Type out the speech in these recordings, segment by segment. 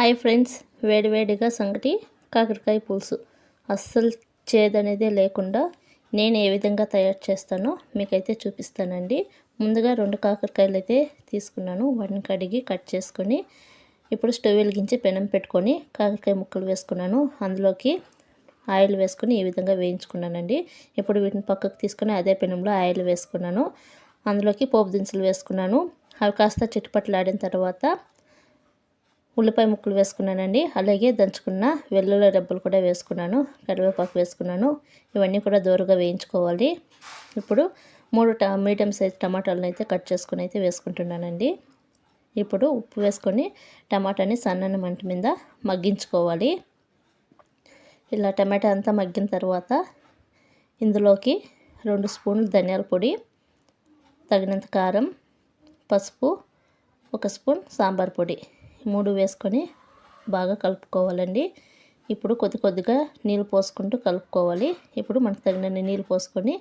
Hi friends, వేడివేడిగా సంగటి కాకరకాయ పులుసు అస్సలు చేదనేదే లేకుండా నేను ఏ విధంగా తయారు చేస్తానో మీకైతే చూపిస్తానండి. ముందుగా 2 కాకరకాయలు అయితే తీసుకున్నాను. వాటిని కడిగి కట్ చేసుకొని ఇప్పుడు స్టవ్ వెలిగించి పెనం పెట్టుకొని కాకరకాయ ముక్కలు వేసుకున్నాను. అందులోకి ఆయిల్ వేసుకొని ఈ విధంగా వేయించుకున్నానండి. ఇప్పుడు వీటిని పక్కకు తీసుకొని అదే పెనంలో ఆయిల్ వేసుకున్నాను. అందులోకి పోపు దినుసులు వేసుకున్నాను. అవి కాస్త చిటపటలాడిన తర్వాత ఉల్లిపాయ ముక్కలు వేసుకున్నానండి. అలాగే దంచుకున్న వెల్లుల్లి రెబ్బలు కూడా వేసుకున్నాను. కరివేపాకు వేసుకున్నాను. ఇవన్నీ కూడా దోరగా వేయించుకోవాలి. ఇప్పుడు 3 మీడియం సైజ్ టమాటాలను అయితే కట్ చేసుకుని అయితే వేసుకుంటున్నానండి. ఇప్పుడు ఉప్పు వేసుకొని టమాటాని సన్నని మంట మీద మగ్గించుకోవాలి. ఇలా టమాటా అంతా మగ్గిన తర్వాత ఇందులోకి 2 స్పూన్లు ధనియాల పొడి, తగినంత కారం, పసుపు, 1 స్పూన్ సాంబార్ పొడి 3 వేసుకొని బాగా కలుపుకోవాలండి. ఇప్పుడు కొద్దిగా నీళ్ళు పోసుకుంటూ కలుపుకోవాలి. ఇప్పుడు మనకు తగినన్ని నీళ్ళు పోసుకొని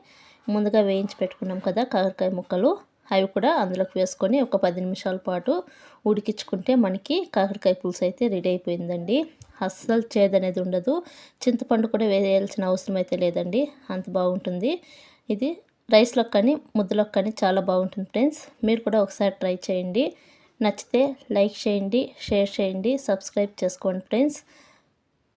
ముందుగా వేయించి పెట్టుకున్నాం కదా కాకరకాయ ముక్కలు, అవి కూడా అందులోకి వేసుకొని ఒక 10 నిమిషాల పాటు ఉడికించుకుంటే మనకి కాకరకాయ పులుసు అయితే రెడీ అయిపోయిందండి. అస్సలు చేదనేది ఉండదు. చింతపండు కూడా వేయాల్సిన అవసరం అయితే లేదండి, అంత బాగుంటుంది. ఇది రైస్లోకి కానీ ముద్దలోకి కానీ చాలా బాగుంటుంది ఫ్రెండ్స్. మీరు కూడా ఒకసారి ట్రై చేయండి. నచ్చితే లైక్ చేయండి, షేర్ చేయండి, సబ్స్క్రైబ్ చేసుకోండి ఫ్రెండ్స్.